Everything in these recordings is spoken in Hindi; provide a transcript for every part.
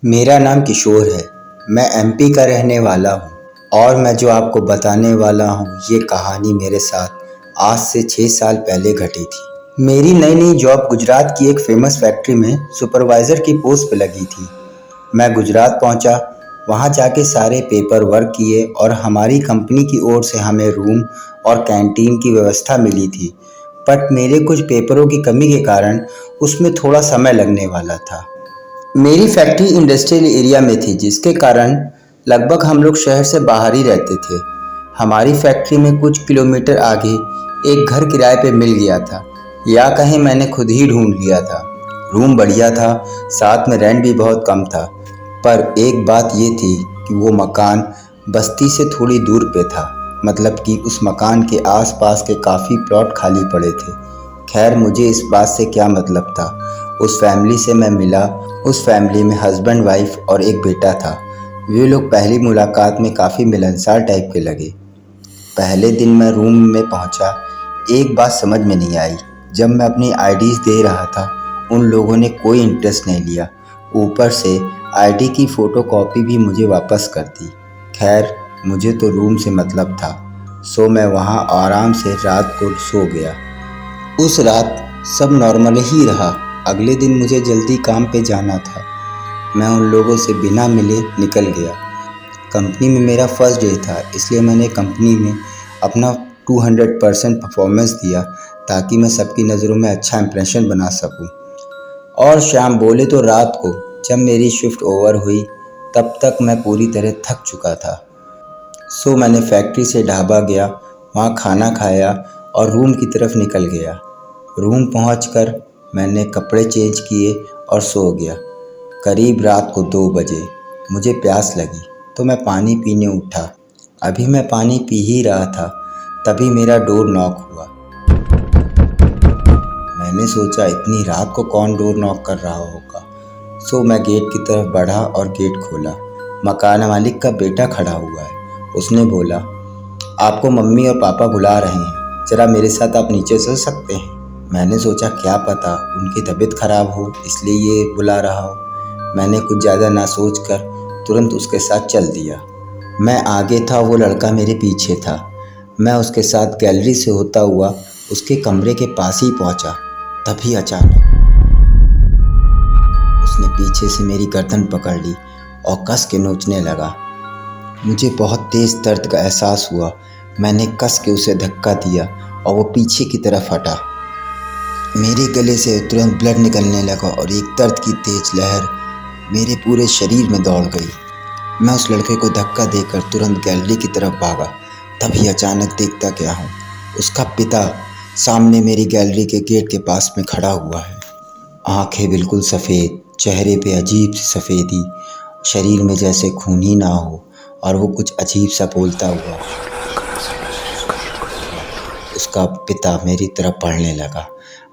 मेरा नाम किशोर है। मैं एमपी का रहने वाला हूँ और मैं जो आपको बताने वाला हूँ ये कहानी मेरे साथ आज से 6 साल पहले घटी थी। मेरी नई नई जॉब गुजरात की एक फेमस फैक्ट्री में सुपरवाइज़र की पोस्ट पे लगी थी। मैं गुजरात पहुँचा, वहाँ जाके सारे पेपर वर्क किए और हमारी कंपनी की ओर से हमें रूम और कैंटीन की व्यवस्था मिली थी। बट मेरे कुछ पेपरों की कमी के कारण उसमें थोड़ा समय लगने वाला था। मेरी फैक्ट्री इंडस्ट्रियल एरिया में थी, जिसके कारण लगभग हम लोग शहर से बाहर ही रहते थे। हमारी फैक्ट्री में कुछ किलोमीटर आगे एक घर किराए पे मिल गया था, या कहीं मैंने खुद ही ढूंढ लिया था। रूम बढ़िया था, साथ में रेंट भी बहुत कम था। पर एक बात ये थी कि वो मकान बस्ती से थोड़ी दूर पे था, मतलब कि उस मकान के आसपास के काफ़ी प्लॉट खाली पड़े थे। खैर, मुझे इस बात से क्या मतलब था। उस फैमिली से मैं मिला। उस फैमिली में हस्बैंड वाइफ और एक बेटा था। वे लोग पहली मुलाकात में काफ़ी मिलनसार टाइप के लगे। पहले दिन मैं रूम में पहुंचा, एक बात समझ में नहीं आई। जब मैं अपनी आईडीज़ दे रहा था, उन लोगों ने कोई इंटरेस्ट नहीं लिया। ऊपर से आईडी की फ़ोटोकॉपी भी मुझे वापस कर दी। खैर, मुझे तो रूम से मतलब था, सो मैं वहाँ आराम से रात को सो गया। उस रात सब नॉर्मल ही रहा। अगले दिन मुझे जल्दी काम पे जाना था। मैं उन लोगों से बिना मिले निकल गया। कंपनी में मेरा फर्स्ट डे था, इसलिए मैंने कंपनी में अपना 200% परफॉर्मेंस दिया, ताकि मैं सबकी नज़रों में अच्छा इंप्रेशन बना सकूं। और शाम बोले तो रात को जब मेरी शिफ्ट ओवर हुई, तब तक मैं पूरी तरह थक चुका था। सो मैंने फैक्ट्री से ढाबा गया, वहाँ खाना खाया और रूम की तरफ निकल गया। रूम पहुंचकर मैंने कपड़े चेंज किए और सो गया। करीब रात को 2 बजे मुझे प्यास लगी, तो मैं पानी पीने उठा। अभी मैं पानी पी ही रहा था, तभी मेरा डोर नॉक हुआ। मैंने सोचा इतनी रात को कौन डोर नॉक कर रहा होगा। सो मैं गेट की तरफ बढ़ा और गेट खोला। मकान मालिक का बेटा खड़ा हुआ है। उसने बोला, आपको मम्मी और पापा बुला रहे हैं, ज़रा मेरे साथ आप नीचे चल सकते हैं। मैंने सोचा क्या पता उनकी तबीयत ख़राब हो, इसलिए ये बुला रहा हो। मैंने कुछ ज़्यादा ना सोचकर तुरंत उसके साथ चल दिया। मैं आगे था, वो लड़का मेरे पीछे था। मैं उसके साथ गैलरी से होता हुआ उसके कमरे के पास ही पहुंचा। तभी अचानक उसने पीछे से मेरी गर्दन पकड़ ली और कस के नोचने लगा। मुझे बहुत तेज़ दर्द का एहसास हुआ। मैंने कस के उसे धक्का दिया और वो पीछे की तरफ हटा। मेरे गले से तुरंत ब्लड निकलने लगा और एक दर्द की तेज लहर मेरे पूरे शरीर में दौड़ गई। मैं उस लड़के को धक्का देकर तुरंत गैलरी की तरफ भागा। तभी अचानक देखता क्या हूँ, उसका पिता सामने मेरी गैलरी के गेट के पास में खड़ा हुआ है। आंखें बिल्कुल सफ़ेद, चेहरे पे अजीब सी सफ़ेदी, शरीर में जैसे खून ही ना हो, और वो कुछ अजीब सा बोलता हुआ उसका पिता मेरी तरफ बढ़ने लगा।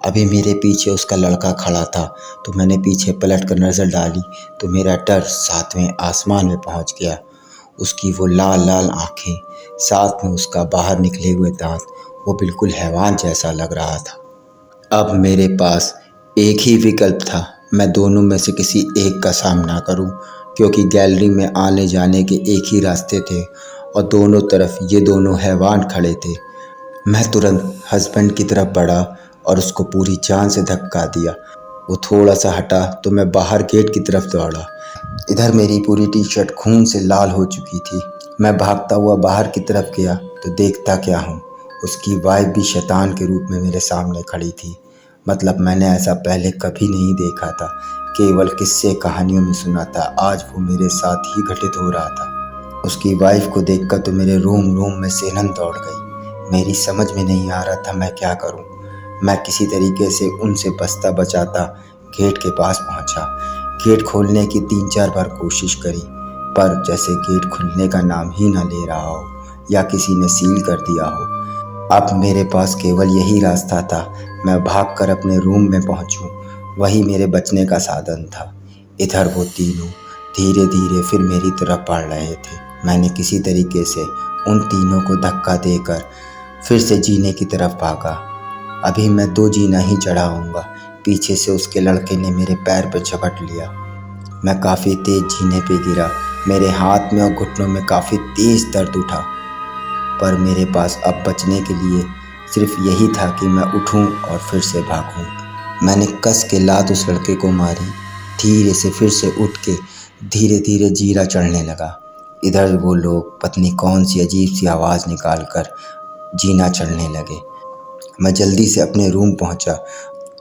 अभी मेरे पीछे उसका लड़का खड़ा था, तो मैंने पीछे पलट कर नज़र डाली तो मेरा डर 7वें आसमान में पहुंच गया। उसकी वो लाल लाल आंखें, साथ में उसका बाहर निकले हुए दांत, वो बिल्कुल हैवान जैसा लग रहा था। अब मेरे पास एक ही विकल्प था, मैं दोनों में से किसी एक का सामना करूं, क्योंकि गैलरी में आने जाने के एक ही रास्ते थे और दोनों तरफ ये दोनों हैवान खड़े थे। मैं तुरंत हस्बैंड की तरफ बढ़ा और उसको पूरी जान से धक्का दिया। वो थोड़ा सा हटा तो मैं बाहर गेट की तरफ दौड़ा। इधर मेरी पूरी टी शर्ट खून से लाल हो चुकी थी। मैं भागता हुआ बाहर की तरफ गया तो देखता क्या हूँ, उसकी वाइफ भी शैतान के रूप में मेरे सामने खड़ी थी। मतलब मैंने ऐसा पहले कभी नहीं देखा था, केवल किस्से कहानियों में सुना था। आज वो मेरे साथ ही घटित हो रहा था। उसकी वाइफ को देखकर तो मेरे रोम में सेहन दौड़ गई। मेरी समझ में नहीं आ रहा था मैं क्या करूं। मैं किसी तरीके से उनसे बचता बचाता गेट के पास पहुंचा। गेट खोलने की 3-4 बार कोशिश करी, पर जैसे गेट खुलने का नाम ही ना ले रहा हो, या किसी ने सील कर दिया हो। अब मेरे पास केवल यही रास्ता था, मैं भागकर अपने रूम में पहुंचूं, वही मेरे बचने का साधन था। इधर वो तीनों धीरे धीरे फिर मेरी तरफ बढ़ रहे थे। मैंने किसी तरीके से उन तीनों को धक्का देकर फिर से जीने की तरफ भागा। अभी मैं 2 जीना ही चढ़ाऊंगा, पीछे से उसके लड़के ने मेरे पैर पर झपट लिया। मैं काफ़ी तेज़ जीने पे गिरा। मेरे हाथ में और घुटनों में काफ़ी तेज़ दर्द उठा, पर मेरे पास अब बचने के लिए सिर्फ यही था कि मैं उठूं और फिर से भागूं। मैंने कस के लात उस लड़के को मारी। धीरे से फिर से उठ के धीरे धीरे जीरा चढ़ने लगा। इधर वो लोग पता नहीं कौन सी अजीब सी आवाज़ निकाल कर जीना चढ़ने लगे। मैं जल्दी से अपने रूम पहुंचा।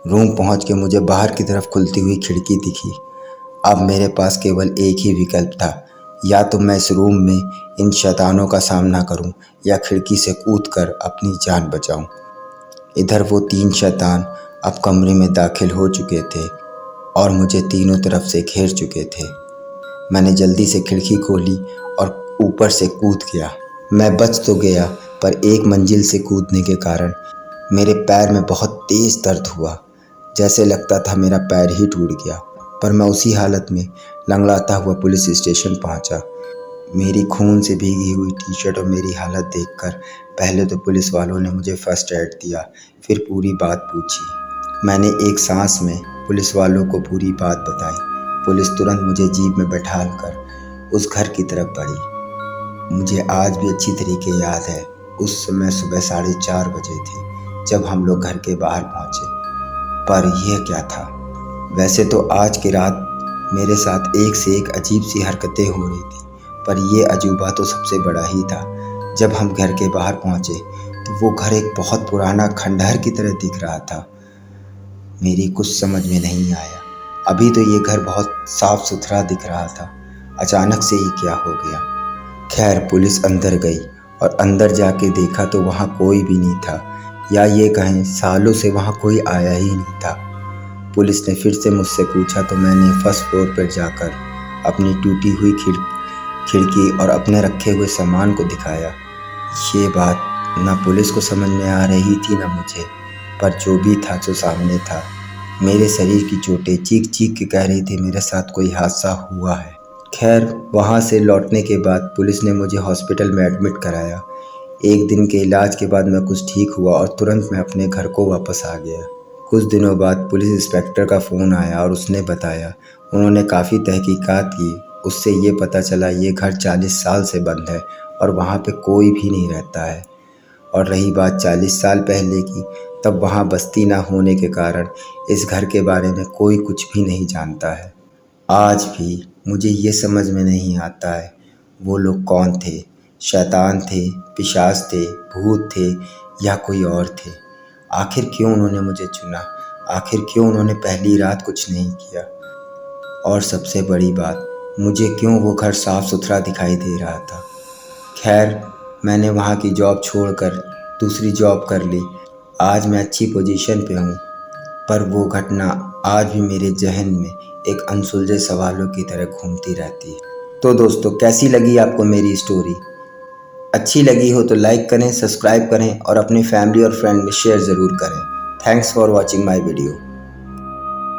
रूम पहुंच के मुझे बाहर की तरफ खुलती हुई खिड़की दिखी। अब मेरे पास केवल एक ही विकल्प था, या तो मैं इस रूम में इन शैतानों का सामना करूं या खिड़की से कूदकर अपनी जान बचाऊं। इधर वो 3 शैतान अब कमरे में दाखिल हो चुके थे और मुझे तीनों तरफ से घेर चुके थे। मैंने जल्दी से खिड़की खोली और ऊपर से कूद गया। मैं बच तो गया, पर एक मंजिल से कूदने के कारण मेरे पैर में बहुत तेज़ दर्द हुआ, जैसे लगता था मेरा पैर ही टूट गया। पर मैं उसी हालत में लंगड़ाता हुआ पुलिस स्टेशन पहुंचा। मेरी खून से भीगी हुई टी शर्ट और मेरी हालत देखकर पहले तो पुलिस वालों ने मुझे फर्स्ट एड दिया, फिर पूरी बात पूछी। मैंने एक सांस में पुलिस वालों को पूरी बात बताई। पुलिस तुरंत मुझे जीप में बैठाल कर उस घर की तरफ बढ़ी। मुझे आज भी अच्छी तरीके याद है, उस समय सुबह 4:30 बजे थे जब हम लोग घर के बाहर पहुंचे। पर यह क्या था? वैसे तो आज की रात मेरे साथ एक से एक अजीब सी हरकतें हो रही थी, पर यह अजूबा तो सबसे बड़ा ही था। जब हम घर के बाहर पहुंचे तो वो घर एक बहुत पुराना खंडहर की तरह दिख रहा था। मेरी कुछ समझ में नहीं आया। अभी तो ये घर बहुत साफ सुथरा दिख रहा था, अचानक से ही क्या हो गया। खैर, पुलिस अंदर गई और अंदर जाके देखा तो वहाँ कोई भी नहीं था, या ये कहें सालों से वहाँ कोई आया ही नहीं था। पुलिस ने फिर से मुझसे पूछा तो मैंने फर्स्ट फ्लोर पर जाकर अपनी टूटी हुई खिड़की और अपने रखे हुए सामान को दिखाया। ये बात ना पुलिस को समझ में आ रही थी ना मुझे, पर जो भी था जो सामने था। मेरे शरीर की चोटें चीख चीख के कह रही थी मेरे साथ कोई हादसा हुआ है। खैर, वहाँ से लौटने के बाद पुलिस ने मुझे हॉस्पिटल में एडमिट कराया। एक दिन के इलाज के बाद मैं कुछ ठीक हुआ और तुरंत मैं अपने घर को वापस आ गया। कुछ दिनों बाद पुलिस इंस्पेक्टर का फ़ोन आया और उसने बताया, उन्होंने काफ़ी तहकीकात की। उससे ये पता चला ये घर 40 साल से बंद है और वहाँ पे कोई भी नहीं रहता है। और रही बात 40 साल पहले की, तब वहाँ बस्ती ना होने के कारण इस घर के बारे में कोई कुछ भी नहीं जानता है। आज भी मुझे ये समझ में नहीं आता है वो लोग कौन थे, शैतान थे, पिशाच थे, भूत थे या कोई और थे। आखिर क्यों उन्होंने मुझे चुना? आखिर क्यों उन्होंने पहली रात कुछ नहीं किया? और सबसे बड़ी बात, मुझे क्यों वो घर साफ़ सुथरा दिखाई दे रहा था? खैर, मैंने वहाँ की जॉब छोड़कर दूसरी जॉब कर ली। आज मैं अच्छी पोजीशन पे हूँ, पर वो घटना आज भी मेरे जहन में एक अनसुलझे सवालों की तरह घूमती रहती है। तो दोस्तों, कैसी लगी आपको मेरी स्टोरी? अच्छी लगी हो तो लाइक करें, सब्सक्राइब करें और अपनी फैमिली और फ्रेंड में शेयर ज़रूर करें। Thanks for watching my video.